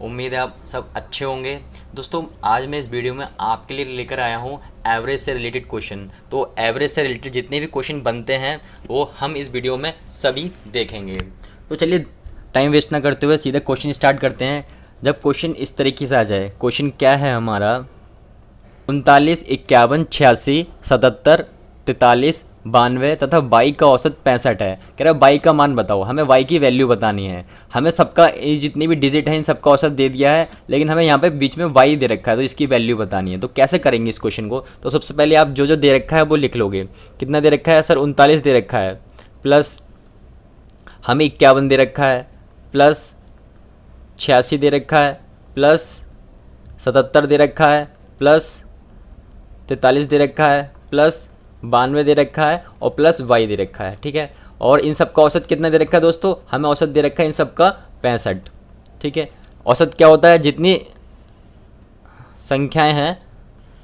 उम्मीद है आप सब अच्छे होंगे। दोस्तों आज मैं इस वीडियो में आपके लिए लेकर आया हूँ एवरेज से रिलेटेड क्वेश्चन। तो एवरेज से रिलेटेड जितने भी क्वेश्चन बनते हैं वो हम इस वीडियो में सभी देखेंगे। तो चलिए टाइम वेस्ट ना करते हुए सीधे क्वेश्चन स्टार्ट करते हैं। जब क्वेश्चन इस तरीके से आ जाए, क्वेश्चन क्या है हमारा, 39, 51, 86, 77, 43, 92 तथा वाई का औसत 65 है। कह रहा है वाई का मान बताओ, हमें वाई की वैल्यू बतानी है। हमें सबका ये जितनी भी डिजिट हैं इन सबका औसत दे दिया है, लेकिन हमें यहाँ पे बीच में वाई दे रखा है, तो इसकी वैल्यू बतानी है। तो कैसे करेंगे इस क्वेश्चन को? तो सबसे पहले आप जो जो दे रखा है वो लिख लोगे। कितना दे रखा है सर? 39 दे रखा है, प्लस हमें 51 दे रखा है, प्लस 86 दे रखा है, प्लस 77 दे रखा है, प्लस 43 दे रखा है, प्लस 92 दे रखा है और प्लस वाई दे रखा है। ठीक है, और इन सब का औसत कितना दे रखा है दोस्तों? हमें औसत दे रखा है इन सब का 65। ठीक है, औसत क्या होता है? जितनी संख्याएं हैं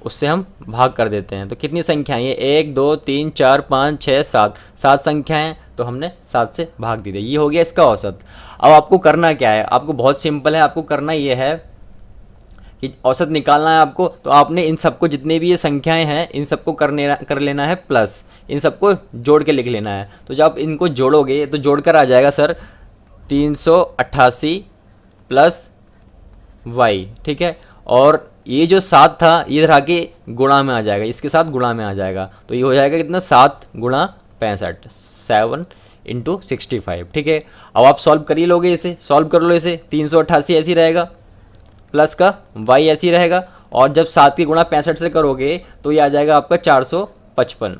उससे हम भाग कर देते हैं। तो कितनी संख्याएं? ये 1 2 3 4 5 6 7 7 संख्याएं, तो हमने 7 से भाग दी। ये हो गया इसका औसत। अब आपको करना क्या है? आपको बहुत सिंपल है, आपको करना ये है कि औसत निकालना है आपको। तो आपने इन सबको, जितने भी ये संख्याएं हैं, इन सबको कर लेना है प्लस, इन सबको जोड़ के लिख लेना है। तो जब आप इनको जोड़ोगे तो जोड़कर आ जाएगा सर 388 प्लस वाई। ठीक है, और ये जो 7 था ये इधर आके गुणा में आ जाएगा, इसके साथ गुणा में आ जाएगा। तो ये हो जाएगा कितना? 7 गुणा 65, 7 इंटू 65। ठीक है, अब आप सॉल्व कर ही लोगे, इसे सॉल्व कर लो। इसे 388 ऐसे ही रहेगा, प्लस का y ऐसे ही रहेगा, और जब 7 की गुणा 65 से करोगे तो ये आ जाएगा आपका 455।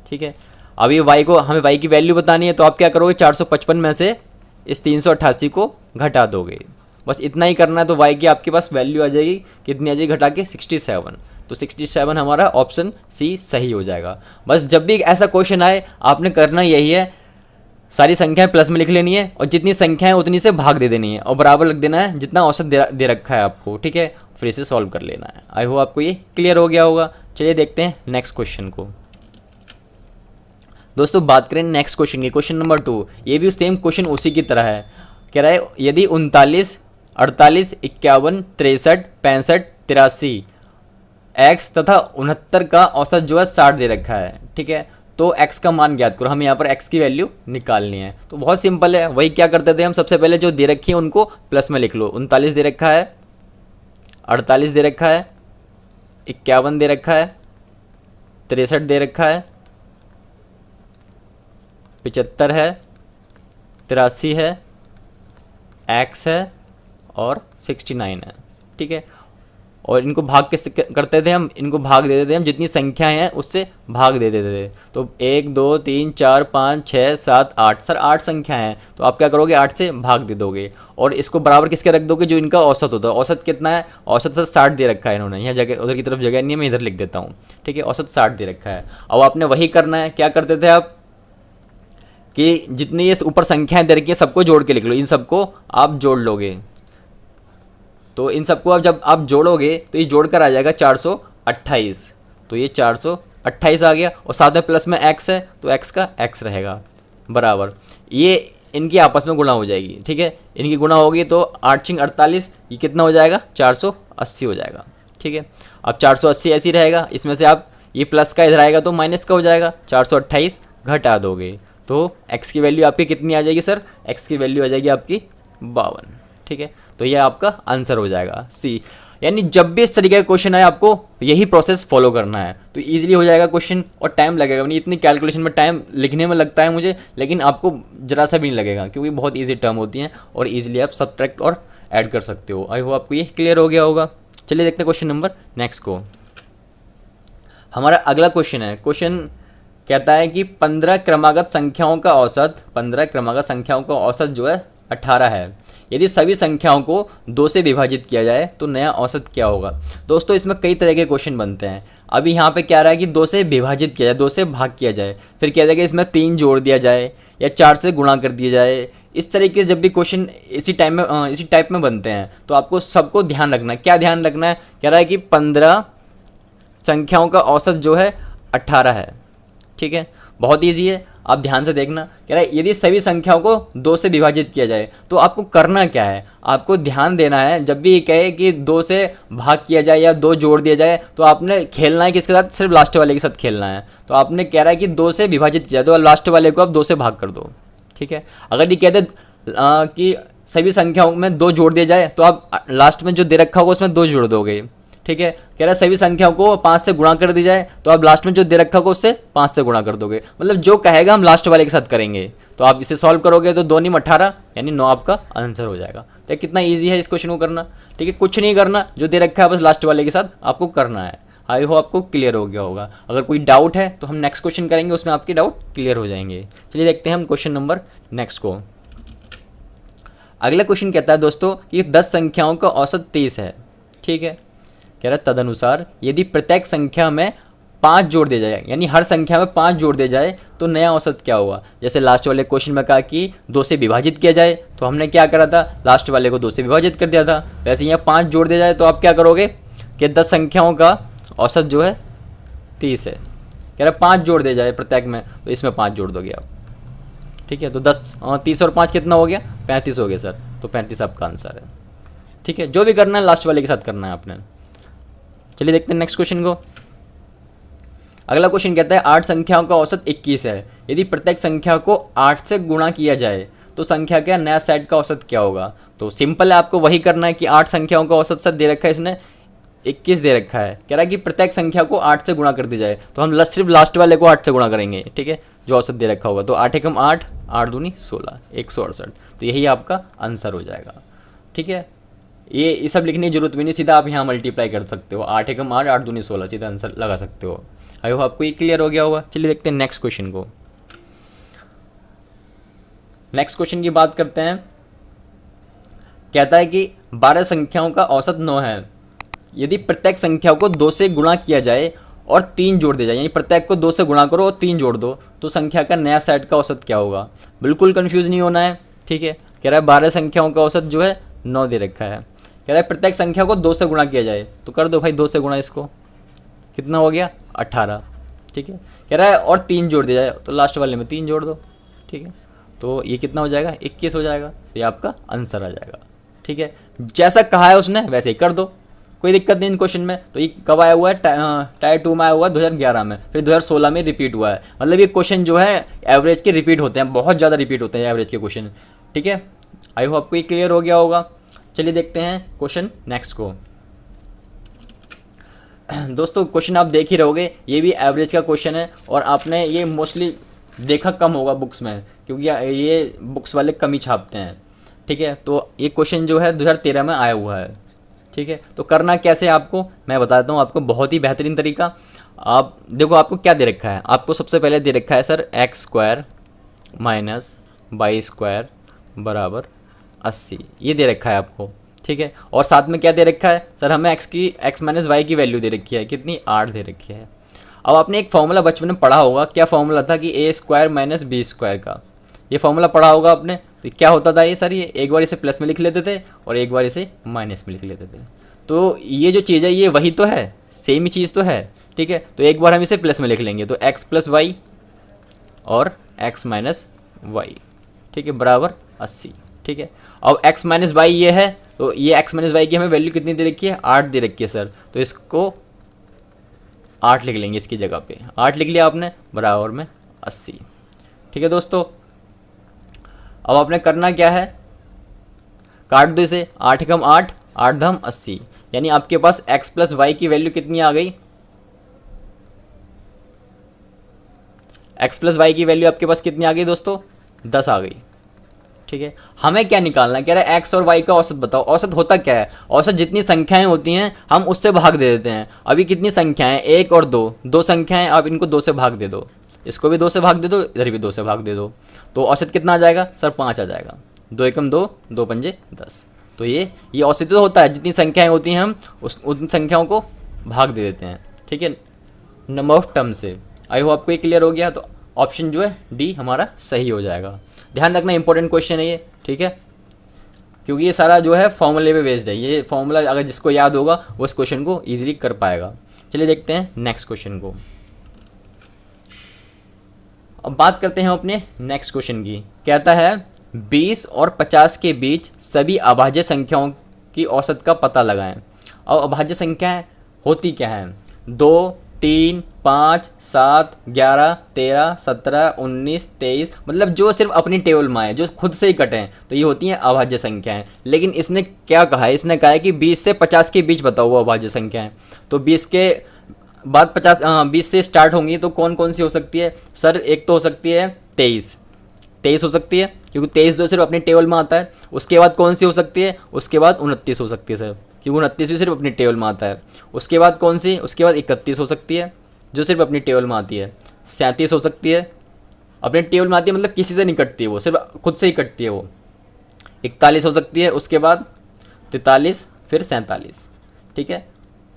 ठीक है, अब ये y को, हमें y की वैल्यू बतानी है, तो आप क्या करोगे? 455 में से इस 388 को घटा दोगे। बस इतना ही करना है, तो y की आपके पास वैल्यू आ जाएगी। कितनी आ जाएगी घटा के? 67। तो 67 हमारा ऑप्शन सी सही हो जाएगा। बस जब भी ऐसा क्वेश्चन आए आपने करना यही है, सारी संख्याएं प्लस में लिख लेनी है और जितनी संख्याएं उतनी से भाग दे देनी है और बराबर लिख देना है जितना औसत दे रखा है आपको। ठीक है, फिर इसे सॉल्व कर लेना है। आई होप आपको ये क्लियर हो गया होगा। चलिए देखते हैं नेक्स्ट क्वेश्चन को। दोस्तों बात करें नेक्स्ट क्वेश्चन की, क्वेश्चन नंबर 2। ये भी सेम क्वेश्चन उसी की तरह है। कह रहा है यदि 39, 48, 51, 63, 65, 83 एक्स तथा 69 का औसत जो है 60 दे रखा है। ठीक है, तो x का मान ज्ञात करो। हमें यहाँ पर x की वैल्यू निकालनी है। तो बहुत सिंपल है, वही क्या करते थे हम, सबसे पहले जो दे रखी है उनको प्लस में लिख लो। 39 दे रखा है, 48 दे रखा है, 51 दे रखा है, 63 दे रखा है, 75 है, 83 है, x है और 69 है। ठीक है, और इनको भाग किस करते थे हम? इनको भाग दे देते थे हम, जितनी संख्याएं हैं उससे भाग दे देते थे। तो 1 2 3 4 5 6 7 8, सर 8 संख्याएं हैं, तो आप क्या करोगे? 8 से भाग दे दोगे और इसको बराबर किसके रख दोगे? जो इनका औसत होता है। औसत कितना है? औसत सर 60 दे रखा है इन्होंने, यहाँ जगह उधर की तरफ जगह नहीं है, मैं इधर लिख देता हूँ। ठीक है, औसत 60 दे रखा है। अब आपने वही करना है। क्या करते थे आप कि जितनी ये ऊपर संख्याएं दे रखी है सबको जोड़ के लिख लो। इन सबको आप जोड़ लोगे, तो इन सबको अब जब आप जोड़ोगे तो ये जोड़कर आ जाएगा 428। तो ये 428 आ गया, और साथ में प्लस में x है, तो x का x रहेगा बराबर, ये इनकी आपस में गुणा हो जाएगी। ठीक है, इनकी गुणा होगी तो 8 6 48, ये कितना हो जाएगा? 480 हो जाएगा। ठीक है, अब 480 ऐसे ही रहेगा, इसमें से आप ये प्लस का इधर आएगा तो माइनस का हो जाएगा। 428 घटा दोगे तो x की वैल्यू आपकी कितनी आ जाएगी सर? x की वैल्यू आ जाएगी आपकी 52। ठीक है, तो ये आपका आंसर हो जाएगा सी। यानी जब भी इस तरीके का क्वेश्चन आए आपको यही प्रोसेस फॉलो करना है, तो इजीली हो जाएगा क्वेश्चन, और टाइम लगेगा नहीं। इतनी कैलकुलेशन में टाइम लिखने में लगता है मुझे, लेकिन आपको जरा सा भी नहीं लगेगा, क्योंकि बहुत ईजी टर्म होती हैं और ईजिली आप सब्ट्रैक्ट और ऐड कर सकते हो। आई होप आपको ये क्लियर हो गया होगा। चलिए देखते हैं क्वेश्चन नंबर नेक्स्ट को। हमारा अगला क्वेश्चन है, क्वेश्चन कहता है कि 15 क्रमागत संख्याओं का औसत, 15 क्रमागत संख्याओं का औसत जो है 18 है। यदि सभी संख्याओं को 2 से विभाजित किया जाए तो नया औसत क्या होगा? दोस्तों इसमें कई तरह के क्वेश्चन बनते हैं। अभी यहाँ पे क्या रहा है कि 2 से विभाजित किया जाए, 2 से भाग किया जाए, फिर क्या जाएगा इसमें 3 जोड़ दिया जाए या 4 से गुणा कर दिया जाए। इस तरीके जब भी क्वेश्चन इसी टाइप में बनते हैं तो आपको सबको ध्यान रखना है। क्या ध्यान रखना है? कह रहा है कि 15 संख्याओं का औसत जो है 18 है। ठीक है, बहुत ईजी है। आप ध्यान से देखना, कह रहा है यदि सभी संख्याओं को 2 से विभाजित किया जाए तो आपको करना क्या है, आपको ध्यान देना है। जब भी ये कहे कि 2 से भाग किया जाए या 2 जोड़ दिया जाए तो आपने खेलना है किसके साथ, सिर्फ लास्ट वाले के साथ खेलना है। तो आपने कह रहा है कि 2 से विभाजित किया तो लास्ट वाले को आप 2 से भाग कर दो, ठीक है। अगर ये कहते कि सभी संख्याओं में 2 जोड़ दिया जाए तो आप लास्ट में जो दे रखा होगा उसमें 2 जोड़ दोगे, ठीक है। कह रहा है सभी संख्याओं को 5 से गुणा कर दी जाए तो आप लास्ट में जो दे रखा होगा उससे 5 से गुणा कर दोगे। मतलब जो कहेगा हम लास्ट वाले के साथ करेंगे। तो आप इसे सॉल्व करोगे तो 2 × 18 यानी 9 आपका आंसर हो जाएगा। तो कितना ईजी है इस क्वेश्चन को करना, ठीक है। कुछ नहीं करना, जो दे रखा है बस लास्ट वाले के साथ आपको करना है। आई होप आपको क्लियर हो गया होगा। अगर कोई डाउट है तो हम नेक्स्ट क्वेश्चन करेंगे, उसमें आपके डाउट क्लियर हो जाएंगे। चलिए देखते हैं हम क्वेश्चन नंबर नेक्स्ट को। अगला क्वेश्चन कहता है दोस्तों कि 10 संख्याओं का औसत 30 है, ठीक है। कह रहा है तदनुसार यदि प्रत्येक संख्या में 5 जोड़ दिया जाए, यानी हर संख्या में 5 जोड़ दिया जाए तो नया औसत क्या होगा। जैसे लास्ट वाले क्वेश्चन में कहा कि 2 से विभाजित किया जाए तो हमने क्या करा था, लास्ट वाले को 2 से विभाजित कर दिया था। वैसे यहाँ 5 जोड़ दिया जाए तो आप क्या करोगे कि 10 संख्याओं का औसत जो है 30 है। कह रहा है 5 जोड़ दिया जाए प्रत्येक में तो इसमें 5 जोड़ दोगे आप, ठीक है। तो 30 और 5 कितना हो गया, 35 हो गया सर। तो 35 आपका आंसर है, ठीक है। जो भी करना है लास्ट वाले के साथ करना है आपने। चलिए देखते हैं नेक्स्ट क्वेश्चन को। अगला क्वेश्चन कहता है 8 संख्याओं का औसत 21 है। यदि प्रत्येक संख्या को 8 से गुणा किया जाए तो संख्या का नया सेट का औसत क्या होगा। तो सिंपल है, आपको वही करना है कि 8 संख्याओं का औसत सर दे रखा है, इसने 21 दे रखा है। कह रहा है कि प्रत्येक संख्या को 8 से गुणा कर दी जाए तो हम सिर्फ लास्ट वाले को 8 से गुणा करेंगे, ठीक है, जो औसत दे रखा होगा। तो 8 × 8 8 दूनी 16 168। तो यही आपका आंसर हो जाएगा, ठीक है। ये सब लिखने की जरूरत भी नहीं, सीधा आप यहाँ मल्टीप्लाई कर सकते हो। 8 × 8 8 दूनी 16, सीधा आंसर लगा सकते हो। आई होप आपको ये क्लियर हो गया होगा। चलिए देखते हैं नेक्स्ट क्वेश्चन को। नेक्स्ट क्वेश्चन की बात करते हैं। कहता है कि 12 संख्याओं का औसत 9 है। यदि प्रत्येक संख्या को 2 से गुणा किया जाए और 3 जोड़ दिया जाए, यानी प्रत्येक को 2 से गुणा करो और 3 जोड़ दो तो संख्या का नया सेट का औसत क्या होगा। बिल्कुल कंफ्यूज नहीं होना है, ठीक है। कह रहा है 12 संख्याओं का औसत जो है 9 दे रखा है। कह रहा है प्रत्येक संख्या को 2 से गुणा किया जाए तो कर दो भाई 2 से गुणा, इसको कितना हो गया 18, ठीक है। कह रहा है और 3 जोड़ दिया जाए तो लास्ट वाले में 3 जोड़ दो, ठीक है। तो ये कितना हो जाएगा 21 हो जाएगा। तो ये आपका आंसर आ जाएगा, ठीक है। जैसा कहा है उसने वैसे ही कर दो, कोई दिक्कत नहीं इन क्वेश्चन में। तो ये कब आया हुआ है, टायर 2 में आया हुआ है 2011 में, फिर 2016 में रिपीट हुआ है। मतलब ये क्वेश्चन जो है एवरेज के रिपीट होते हैं, बहुत ज़्यादा रिपीट होते हैं एवरेज के क्वेश्चन, ठीक है। आई होप आपको ये क्लियर हो गया होगा। चलिए देखते हैं क्वेश्चन नेक्स्ट को। दोस्तों क्वेश्चन आप देख ही रहोगे, ये भी एवरेज का क्वेश्चन है और आपने ये मोस्टली देखा कम होगा बुक्स में, क्योंकि ये बुक्स वाले कम ही छापते हैं, ठीक है। तो ये क्वेश्चन जो है 2013 में आया हुआ है, ठीक है। तो करना कैसे आपको मैं बताता हूँ आपको, बहुत ही बेहतरीन तरीका। आप देखो आपको क्या दे रखा है, आपको सबसे पहले दे रखा है सर x² - y² बराबर 80, ये दे रखा है आपको, ठीक है। और साथ में क्या दे रखा है सर, हमें x - y की वैल्यू दे रखी है, कितनी 8 दे रखी है। अब आपने एक फॉर्मूला बचपन में पढ़ा होगा, क्या फॉर्मूला था कि a² - b² का, ये फॉर्मूला पढ़ा होगा आपने। तो क्या होता था ये सर, ये एक बार इसे प्लस में लिख लेते थे और एक बार इसे माइनस में लिख लेते थे। तो ये जो चीज़ है ये वही तो है, सेम ही चीज़ तो है, ठीक है। तो एक बार हम इसे प्लस में लिख लेंगे तो x + y और x - y, ठीक है, बराबर 80, ठीक है। अब x - y ये है, तो ये x - y की हमें वैल्यू कितनी दे रखी है 8 दे रखी है सर। तो इसको 8 लिख लेंगे इसकी जगह पे, 8 लिख लिया आपने, बराबर में 80, ठीक है दोस्तों। अब आपने करना क्या है, काट दो इसे, 8 × 8 8 × 80, यानी आपके पास x + y की वैल्यू कितनी आ गई, x + y की वैल्यू आपके पास कितनी आ गई दोस्तों 10 आ गई, ठीक है। हमें क्या निकालना है, कह रहा है x और y का औसत बताओ। औसत होता क्या है, औसत जितनी संख्याएं होती हैं हम उससे भाग दे देते हैं। अभी कितनी संख्याएं 1 और 2, 2 संख्याएं, आप इनको 2 से भाग दे दो, इसको भी 2 से भाग दे दो, इधर भी 2 से भाग दे दो, तो औसत कितना आ जाएगा सर 5 आ जाएगा। 2 × 2 2 × 5 10। तो ये औसत तो होता है, जितनी संख्याएं होती हैं हम उन संख्याओं को भाग दे देते हैं, ठीक है, नंबर ऑफ टर्म से। आई होप आपको ये क्लियर हो गया। तो ऑप्शन जो है डी हमारा सही हो जाएगा। ध्यान रखना इंपॉर्टेंट क्वेश्चन है ये, ठीक है, क्योंकि ये सारा जो है फॉर्मूले पे बेस्ड है। ये फॉर्मूला अगर जिसको याद होगा वो इस क्वेश्चन को ईजिली कर पाएगा। चलिए देखते हैं नेक्स्ट क्वेश्चन को। अब बात करते हैं अपने नेक्स्ट क्वेश्चन की। कहता है 20 और 50 के बीच सभी अभाज्य संख्याओं की औसत का पता लगाएं। अब अभाज्य संख्याएं होती क्या है? 2, 3, 5, 7, 11, 13, 17, 19, 23, मतलब जो सिर्फ अपनी टेबल में आए, जो खुद से ही कटें, तो ये होती हैं अभाज्य संख्याएं। लेकिन इसने क्या कहा है? इसने कहा है कि 20 से 50 के बीच बताओ वो अभाज्य संख्याएं। तो 20 के बाद 20 से स्टार्ट होंगी, तो कौन कौन सी हो सकती है सर? एक तो हो सकती है 23 हो सकती है, क्योंकि 23 जो सिर्फ अपनी टेबल में आता है। उसके बाद कौन सी हो सकती है? उसके बाद 29 हो सकती है सर, क्योंकि 29 भी सिर्फ अपनी टेबल में आता है। उसके बाद कौन सी? उसके बाद 31 हो सकती है, जो सिर्फ अपनी टेबल में आती है। 37 हो सकती है, अपने टेबल में आती है, मतलब किसी से नहीं कटती है वो, सिर्फ खुद से ही कटती है वो। 41 हो सकती है, उसके बाद 43, फिर 47। ठीक है,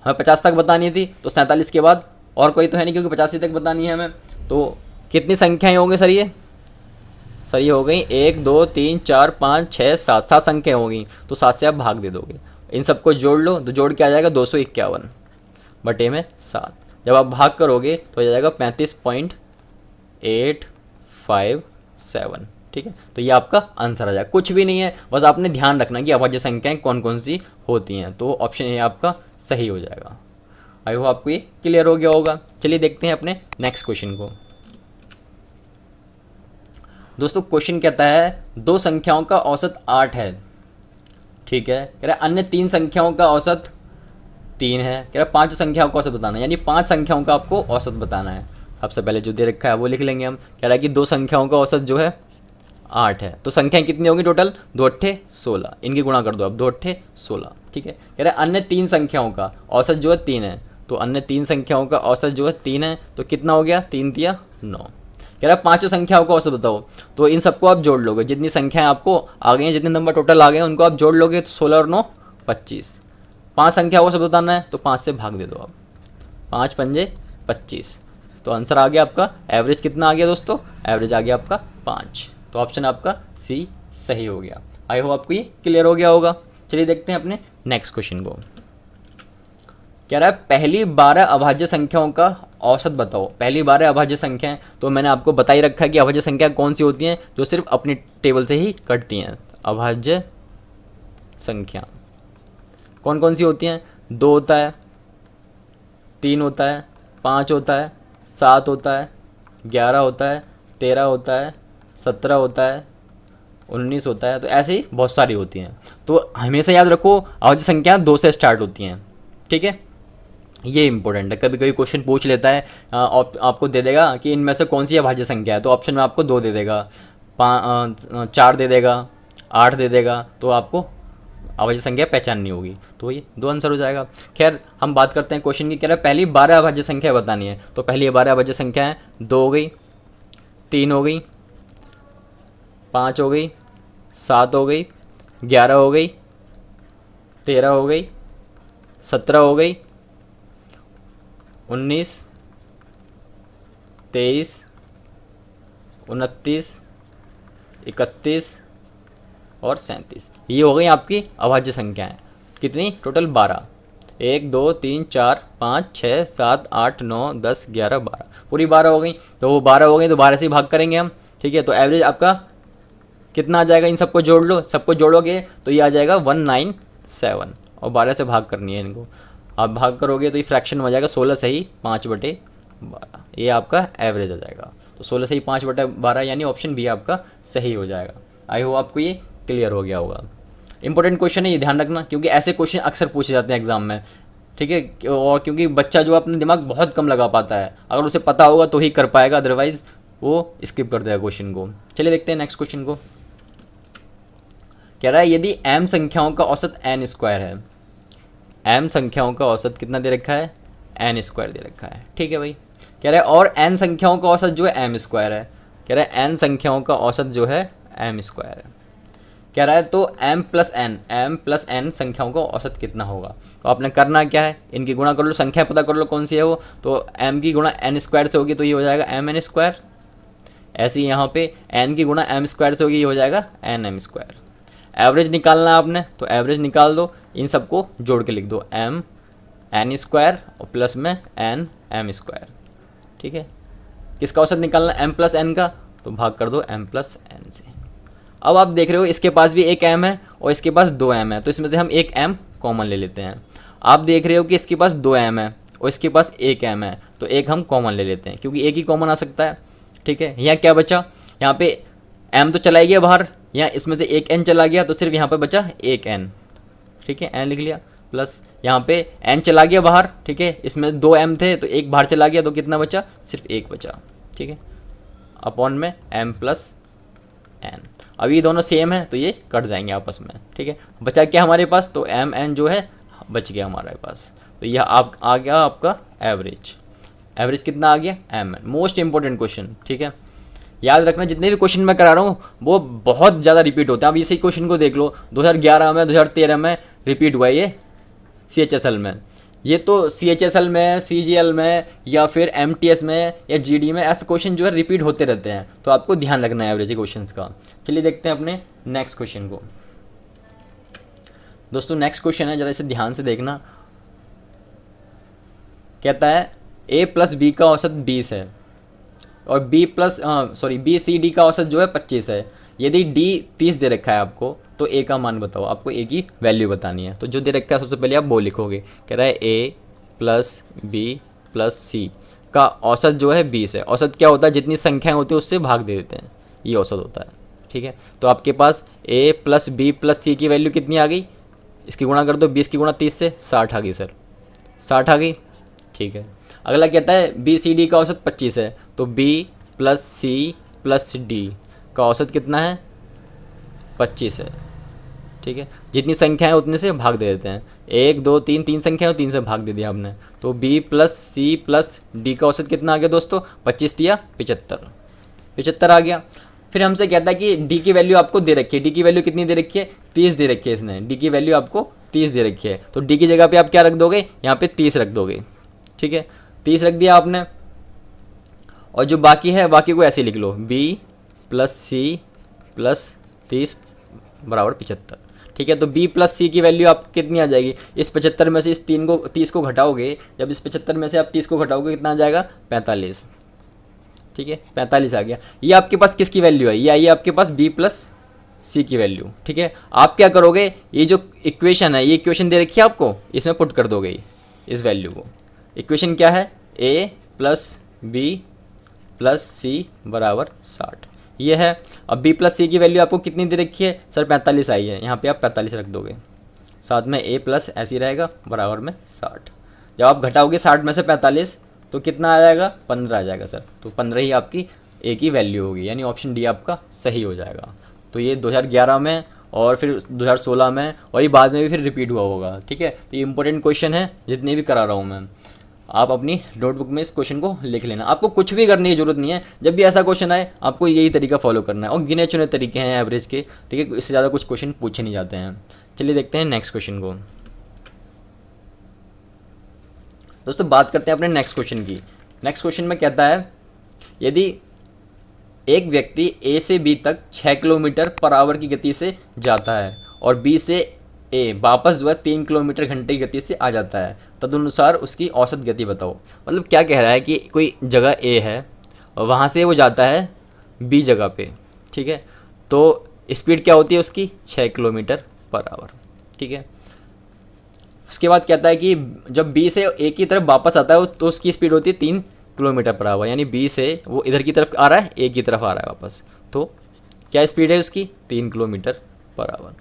हमें 50 तक बतानी थी, तो 47 के बाद और कोई तो है नहीं, क्योंकि 85 तक बतानी है हमें। तो कितनी संख्याएं होंगी सर ये? सर ये हो गई 1, 2, 3, 4, 5, 6, 7, 7 संख्याएं होंगी। तो 7 से आप भाग दे दोगे, इन सबको जोड़ लो, तो जोड़ के आ जाएगा 251 बटे में 7। जब आप भाग करोगे तो आ जाएगा 35.857। ठीक है, तो ये आपका आंसर आ जाएगा। कुछ भी नहीं है, बस आपने ध्यान रखना कि अभाज्य संख्याएं कौन कौन सी होती हैं। तो ऑप्शन ए आपका सही हो जाएगा। आई होप आपको ये क्लियर हो गया होगा। चलिए देखते हैं अपने नेक्स्ट क्वेश्चन को। दोस्तों क्वेश्चन कहता है 2 संख्याओं का औसत 8 है। ठीक है, कह रहा है अन्य 3 संख्याओं का औसत 3 है। कह रहा है 5 संख्याओं का औसत बताना है, यानी 5 संख्याओं का आपको औसत बताना है। सबसे पहले जो दे रखा है वो लिख लेंगे हम। कह रहा है कि 2 संख्याओं का औसत जो है 8 है, तो संख्याएं कितनी होंगी टोटल? 2 अट्ठे 16, इनकी गुणा कर दो अब, 2 अट्ठे 16। ठीक है, कह रहा है अन्य 3 संख्याओं का औसत जो है 3 है, तो अन्य 3 संख्याओं का औसत जो है 3 है, तो कितना हो गया? 3 दिया 9। कह रहा है 5 संख्याओं का औसत बताओ, तो इन सबको आप जोड़ लोगे, जितनी संख्याएं आपको आ गई हैं, जितने नंबर टोटल आ गए हैं उनको आप जोड़ लोगे, तो 16 और 9 25। 5 संख्याओं का औसत बताना है, तो 5 से भाग दे दो आप, 5 पंजे 25। तो आंसर आ गया आपका। एवरेज कितना आ गया दोस्तों? एवरेज आ गया आपका 5। तो ऑप्शन आपका सी सही हो गया। आई होप आपको ये क्लियर हो गया होगा। चलिए देखते हैं अपने नेक्स्ट क्वेश्चन को। कह रहा है पहली 12 अभाज्य संख्याओं का औसत बताओ। पहली 12 अभाज्य संख्याएं, तो मैंने आपको बता ही रखा है कि अभाज्य संख्या कौन सी होती हैं? जो सिर्फ अपनी टेबल से ही कटती हैं। अभाज्य संख्या कौन कौन सी होती हैं? 2 होता है, 3 होता है, 5 होता है, 7 होता है, 11 होता है, 13 होता है, 17 होता है, 19 होता है। तो ऐसे ही बहुत सारी होती हैं। तो हमेशा याद रखो अभाज्य संख्या 2 से स्टार्ट होती हैं। ठीक है, ये इंपॉर्टेंट है। कभी कभी क्वेश्चन पूछ लेता है, आपको दे देगा कि इनमें से कौन सी अभाज्य संख्या है, तो ऑप्शन में आपको 2 दे देगा, 4 दे देगा, 8 दे देगा, तो आपको अभाज्य संख्या पहचाननी होगी। तो ये 2 आंसर हो जाएगा। खैर हम बात करते हैं क्वेश्चन की। कह रहा है पहली 12 अभाज्य संख्या बतानी है, तो पहली 12 अभाज्य संख्या है 2 हो गई, 3 हो गई, 5 हो गई, 7 हो गई, 11 हो गई, 13 हो गई, 17 हो गई, 19, 23, 29, 31 और 37। ये हो गई आपकी अभाज्य संख्याएं। कितनी? टोटल 12। 1, 2, 3, 4, 5, 6, 7, 8, 9, 10, 11, 12, पूरी 12 हो गई। तो वो 12 हो गई, तो 12 से ही भाग करेंगे हम। ठीक है, तो एवरेज आपका कितना आ जाएगा? इन सबको जोड़ लो, सबको जोड़ोगे तो ये आ जाएगा 197, और 12 से भाग करनी है इनको। आप भाग करोगे तो ये फ्रैक्शन में आ जाएगा 16 से ही 5/12। ये आपका एवरेज आ जाएगा। तो 16 से ही 5/12, यानी ऑप्शन बी आपका सही हो जाएगा। आई होप आपको ये क्लियर हो गया होगा। इंपॉर्टेंट क्वेश्चन है, ये ध्यान रखना, क्योंकि ऐसे क्वेश्चन अक्सर पूछे जाते हैं एग्जाम में। ठीक है, और क्योंकि बच्चा जो अपना दिमाग बहुत कम लगा पाता है, अगर उसे पता होगा तो ही कर पाएगा, अदरवाइज वो स्किप कर देगा क्वेश्चन को। चलिए देखते हैं नेक्स्ट क्वेश्चन को। कह रहा है यदि m संख्याओं का औसत n² है, m संख्याओं का औसत कितना दे रखा है? n² दे रखा है। ठीक है भाई, कह रहा है और n संख्याओं का औसत जो है m² है। कह रहा है n संख्याओं का औसत जो है m² है। कह रहा है तो m प्लस n संख्याओं का औसत कितना होगा? तो आपने करना क्या है? इनकी गुणा कर लो, संख्या पता कर लो कौन सी है वो। तो m की गुणा n² से होगी, तो ये हो जाएगा mn²। ऐसे ही यहाँ पे n की गुणा m² से होगी, ये हो जाएगा nm²। एवरेज निकालना है आपने, तो एवरेज निकाल दो, इन सबको जोड़ के लिख दो, n² और प्लस में n m²। ठीक है, किसका औसत निकालना, एम प्लस एन का, तो भाग कर दो एम प्लस एन से। अब आप देख रहे हो इसके पास भी एक एम है और इसके पास 2 एम है, तो इसमें से हम एक एम कॉमन ले लेते हैं। आप देख रहे हो कि इसके पास 2 एम है और इसके पास एक एम है, तो एक हम कॉमन ले लेते हैं क्योंकि एक ही कॉमन आ सकता है। ठीक है, यहाँ क्या बचा, यहाँ पे एम तो चला गया बाहर, यहाँ इसमें से एक एन चला गया, तो सिर्फ यहाँ पे बचा एक एन। ठीक है, एन लिख लिया, प्लस यहाँ पे एन चला गया बाहर। ठीक है, इसमें 2 एम थे तो एक बाहर चला गया, तो कितना बचा, सिर्फ एक बचा। ठीक है, अपॉन में एम प्लस एन। अब ये दोनों सेम है तो ये कट जाएंगे आपस में। ठीक है, बचा क्या हमारे पास, तो एम एन जो है बच गया हमारे पास। तो यह आप आ गया आपका एवरेज। एवरेज कितना आ गया, M N. Most important question. ठीक है, याद रखना जितने भी क्वेश्चन मैं करा रहा हूँ वो बहुत ज़्यादा रिपीट होते हैं। अब इसी क्वेश्चन को देख लो, 2011 में 2013 में रिपीट हुआ है ये CHSL में। ये तो CHSL में, CGL में या फिर MTS में या GD में ऐसे क्वेश्चन जो है रिपीट होते रहते हैं, तो आपको ध्यान रखना है एवरेज क्वेश्चंस का। चलिए देखते हैं अपने नेक्स्ट क्वेश्चन को। दोस्तों नेक्स्ट क्वेश्चन है, जरा इसे ध्यान से देखना। कहता है A प्लस बी का औसत 20 है और बी सी डी का औसत जो है 25 है। यदि D 30 दे रखा है आपको, तो A का मान बताओ। आपको A की वैल्यू बतानी है, तो जो दे रखा है सबसे पहले आप वो लिखोगे। कह रहा है A प्लस बी प्लस सी का औसत जो है 20 है। औसत क्या होता है, जितनी संख्याएं होती है उससे भाग दे देते हैं, ये औसत होता है। ठीक है, तो आपके पास A प्लस बी प्लस सी की वैल्यू कितनी आ गई, इसकी गुणा कर दो, 20 की गुणा 30 से 60 आ गई सर, 60 आ गई। ठीक है, अगला कहता है बी सी डी का औसत 25 है, तो B plus C plus D का औसत कितना है, 25 है। ठीक है, जितनी संख्या है उतने से भाग दे देते हैं। 1 2 3 तीन संख्या है, 3 से भाग दे दिया आपने, तो B plus C plus D का औसत कितना आ गया दोस्तों, 25 दिया 75 आ गया। फिर हमसे कहता है कि D की वैल्यू आपको दे रखी है। D की वैल्यू कितनी दे रखी है, 30 दे रखी है इसने। D की वैल्यू आपको 30 दे रखी है, तो D की जगह पे आप क्या रख दोगे, यहाँ पे 30 रख दोगे। ठीक है, 30 रख दिया आपने, और जो बाकी है बाकी को ऐसे लिख लो, B प्लस सी प्लस 30 बराबर 75। ठीक है, तो B प्लस सी की वैल्यू आप कितनी आ जाएगी, इस 75 में से इस 30 को घटाओगे, जब इस 75 में से आप 30 को घटाओगे कितना आ जाएगा, 45। ठीक है, 45 आ गया। ये आपके पास किसकी वैल्यू है, ये आई है आपके पास B प्लस सी की वैल्यू। ठीक है, आप क्या करोगे, ये जो इक्वेशन है, ये इक्वेशन दे रखी है आपको, इसमें पुट कर दोगे इस वैल्यू को। इक्वेशन क्या है, A प्लस बी प्लस सी बराबर 60, ये है। अब B प्लस सी की वैल्यू आपको कितनी दे रखी है सर, 45 आई है, यहाँ पे आप 45 रख दोगे, साथ में A प्लस ऐसी रहेगा बराबर में 60। जब आप घटाओगे 60 में से 45 तो कितना आ जाएगा, 15 आ जाएगा सर, तो 15 ही आपकी A की वैल्यू होगी, यानी ऑप्शन डी आपका सही हो जाएगा। तो ये 2011 में और फिर 2016 में और ये बाद में भी फिर रिपीट हुआ होगा। ठीक है, तो ये इंपॉर्टेंट क्वेश्चन है जितने भी करा रहा हूँ मैं। आप अपनी नोटबुक में इस क्वेश्चन को लिख लेना, आपको कुछ भी करने की जरूरत नहीं है। जब भी ऐसा क्वेश्चन आए आपको यही तरीका फॉलो करना है, और गिने चुने तरीके हैं एवरेज के। ठीक है, इससे ज़्यादा कुछ क्वेश्चन पूछे नहीं जाते हैं। चलिए देखते हैं नेक्स्ट क्वेश्चन को। दोस्तों बात करते हैं अपने नेक्स्ट क्वेश्चन की। नेक्स्ट क्वेश्चन में कहता है, यदि एक व्यक्ति A से B तक 6 किलोमीटर पर आवर की गति से जाता है और B से A वापस जो है 3 किलोमीटर घंटे की गति से आ जाता है, तदनुसार उसकी औसत गति बताओ। मतलब क्या कह रहा है कि कोई जगह A है और वहाँ से वो जाता है B जगह पे। ठीक है, तो स्पीड क्या होती है उसकी, 6 किलोमीटर पर आवर। ठीक है, उसके बाद कहता है कि जब B से A की तरफ वापस आता है तो उसकी स्पीड होती है 3 किलोमीटर पर आवर, यानी B से वो इधर की तरफ आ रहा है, A की तरफ आ रहा है वापस, तो क्या स्पीड है उसकी, 3 किलोमीटर पर आवर।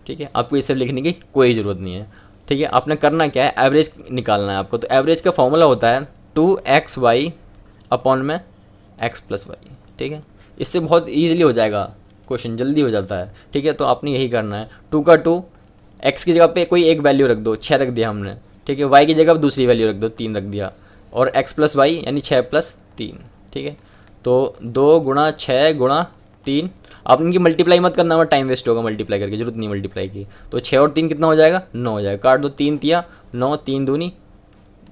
ठीक है, आपको ये सब लिखने की कोई ज़रूरत नहीं है। ठीक है, आपने करना क्या है, एवरेज निकालना है आपको। तो एवरेज का फॉर्मूला होता है 2xy अपॉन में x प्लस वाई। ठीक है, इससे बहुत ईजिली हो जाएगा क्वेश्चन, जल्दी हो जाता है। ठीक है, तो आपने यही करना है, 2 का 2, x की जगह पे कोई एक वैल्यू रख दो, 6 रख दिया हमने। ठीक है, y की जगह दूसरी वैल्यू रख दो, 3 रख दिया, और x प्लस वाई यानी 6 प्लस 3। ठीक है, तो 2 गुणा 6 गुणा 3, आप इनकी मल्टीप्लाई मत करना, टाइम वेस्ट होगा मल्टीप्लाई करके, जरूरत नहीं मल्टीप्लाई की। तो 6 और 3 कितना हो जाएगा, 9 हो जाएगा। काट दो, 3 तिया 9, 3 दूनी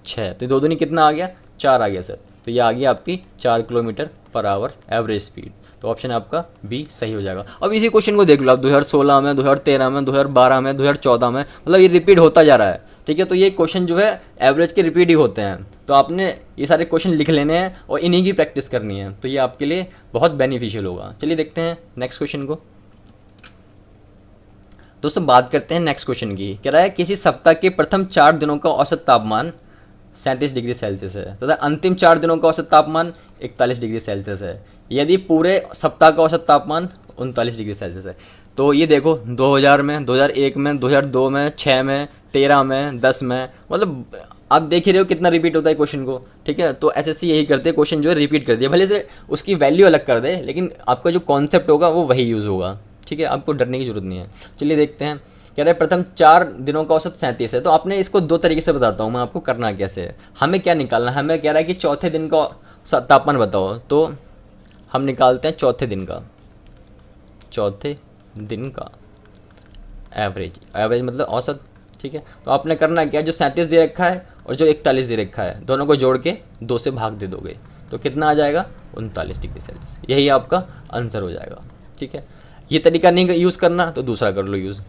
6, तो 2 दूनी कितना आ गया, 4 आ गया सर। तो ये आ गया आपकी 4 kilometre per hour average speed. तो ऑप्शन आपका बी सही हो जाएगा। अब इसी क्वेश्चन को देख लो आप 2016 में, 2013 में, 2012 में, 2014 में, मतलब ये रिपीट होता जा रहा है। ठीक है। तो ये क्वेश्चन जो है एवरेज के रिपीट ही होते हैं, तो आपने ये सारे क्वेश्चन लिख लेने हैं और इन्हीं की प्रैक्टिस करनी है, तो ये आपके लिए बहुत बेनिफिशियल होगा। चलिए देखते हैं नेक्स्ट क्वेश्चन को। दोस्तों बात करते हैं नेक्स्ट क्वेश्चन की। कह रहा है किसी सप्ताह के प्रथम 4 दिनों का औसत तापमान 37 डिग्री सेल्सियस है तथा अंतिम 4 दिनों का औसत तापमान 41 डिग्री सेल्सियस है, यदि पूरे सप्ताह का औसत तापमान 39 डिग्री सेल्सियस है। तो ये देखो 2000 में, 2001 में, 2002 में, 6 में, 13 में, 10 में, मतलब आप देख ही रहे हो कितना रिपीट होता है क्वेश्चन को, ठीक है। तो एसएससी यही करते हैं, क्वेश्चन जो है रिपीट कर दिया, भले से उसकी वैल्यू अलग कर दे, लेकिन आपका जो कॉन्सेप्ट होगा वो वही यूज़ होगा, ठीक है। आपको डरने की जरूरत नहीं है। चलिए देखते हैं। कह रहे हैं प्रथम 4 दिनों का औसत 37 है। तो आपने इसको 2 तरीके से बताता हूँ मैं आपको करना कैसे है। हमें क्या निकालना है, हमें कह रहा है कि चौथे दिन का तापमान बताओ, तो हम निकालते हैं चौथे दिन का एवरेज मतलब औसत, ठीक है। तो आपने करना क्या, जो 37 दे रखा है और जो 41 दे रखा है, दोनों को जोड़ के 2 से भाग दे दोगे तो कितना आ जाएगा 39 डिग्री सेल्सियस। यही आपका आंसर हो जाएगा, ठीक है। ये तरीका नहीं यूज़ करना तो दूसरा कर लो यूज़।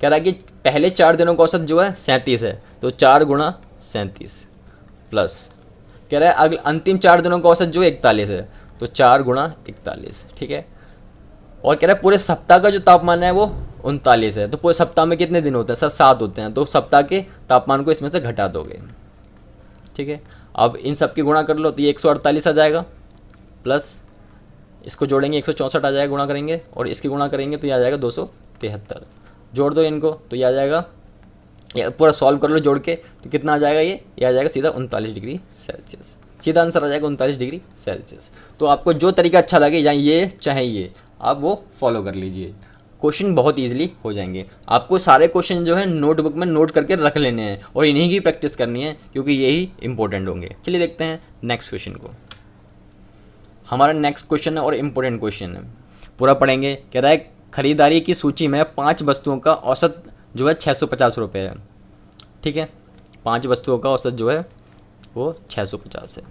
कह रहा है कि पहले 4 दिनों का औसत जो है 37 है, तो 4 गुणा 37 प्लस कह रहा है अंतिम 4 दिनों का औसत जो 41 है, तो 4 गुणा 41, ठीक है। और कह रहा है पूरे सप्ताह का जो तापमान है वो 39 है। तो पूरे सप्ताह में कितने दिन होते हैं सर, 7 होते हैं, तो सप्ताह के तापमान को इसमें से घटा दोगे, ठीक है। अब इन सब की गुणा कर लो तो ये 148 आ जाएगा, प्लस इसको जोड़ेंगे 164 आ जाएगा गुणा करेंगे, और इसकी गुणा करेंगे तो ये आ जाएगा 273। जोड़ दो इनको तो ये आ जाएगा, ये पूरा सॉल्व कर लो जोड़ के, तो कितना आ जाएगा, ये आ जाएगा सीधा 39 डिग्री सेल्सियस। सीधा आंसर आ जाएगा 39 डिग्री सेल्सियस। तो आपको जो तरीका अच्छा लगे, या ये चाहे ये, आप वो फॉलो कर लीजिए। क्वेश्चन बहुत ईजिली हो जाएंगे। आपको सारे क्वेश्चन जो है नोटबुक में नोट करके रख लेने हैं और इन्हीं की प्रैक्टिस करनी है, क्योंकि यही इंपॉर्टेंट होंगे। चलिए देखते हैं नेक्स्ट क्वेश्चन को। हमारा नेक्स्ट क्वेश्चन है और इम्पोर्टेंट क्वेश्चन है, पूरा पढ़ेंगे। कह रहा है खरीदारी की सूची में 5 वस्तुओं का औसत जो है 650 रुपये है, ठीक है। 5 वस्तुओं का औसत जो है वो 650 है,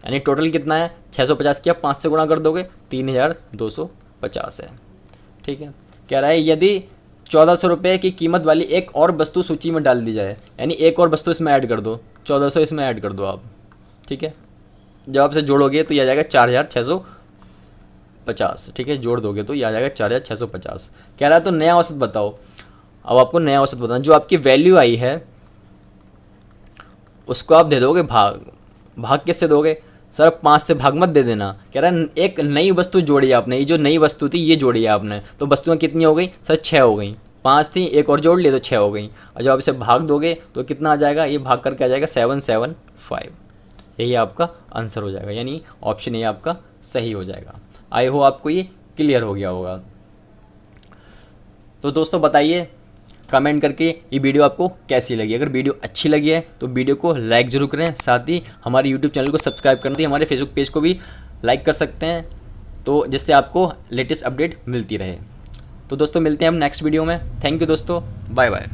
यानी टोटल कितना है 650 किया 5 से गुणा कर दोगे 3250 है, ठीक है। कह रहा है यदि 1400 रुपये की कीमत वाली एक और वस्तु सूची में डाल दी जाए, यानी एक और वस्तु इसमें ऐड कर दो, 1400 इसमें ऐड कर दो आप, ठीक है। जब आप से जोड़ोगे तो यह आ जाएगा 4650, ठीक है। जोड़ दोगे तो यह आ जाएगा 4650। कह रहा है तो नया औसत बताओ। अब आपको नया औसत बताना, जो आपकी वैल्यू आई है उसको आप दे दोगे भाग किससे दोगे सर, 5 से भाग मत दे देना। कह रहा है एक नई वस्तु जोड़ी आपने, ये जो नई वस्तु थी ये जोड़ी आपने, तो वस्तुएं कितनी हो गई सर, 6 हो गई। 5 थी, एक और जोड़ लिए तो 6 हो गई। और जब आप इसे भाग दोगे तो कितना आ जाएगा, ये भाग करके आ जाएगा 775। यही आपका आंसर हो जाएगा, यानी ऑप्शन ये आपका सही हो जाएगा। आई होप आपको ये क्लियर हो गया होगा। तो दोस्तों बताइए कमेंट करके ये वीडियो आपको कैसी लगी। अगर वीडियो अच्छी लगी है तो वीडियो को लाइक ज़रूर करें, साथ ही हमारे यूट्यूब चैनल को सब्सक्राइब करना, हमारे फेसबुक पेज को भी लाइक कर सकते हैं, तो जिससे आपको लेटेस्ट अपडेट मिलती रहे। तो दोस्तों मिलते हैं हम नेक्स्ट वीडियो में। थैंक यू दोस्तों, बाय बाय।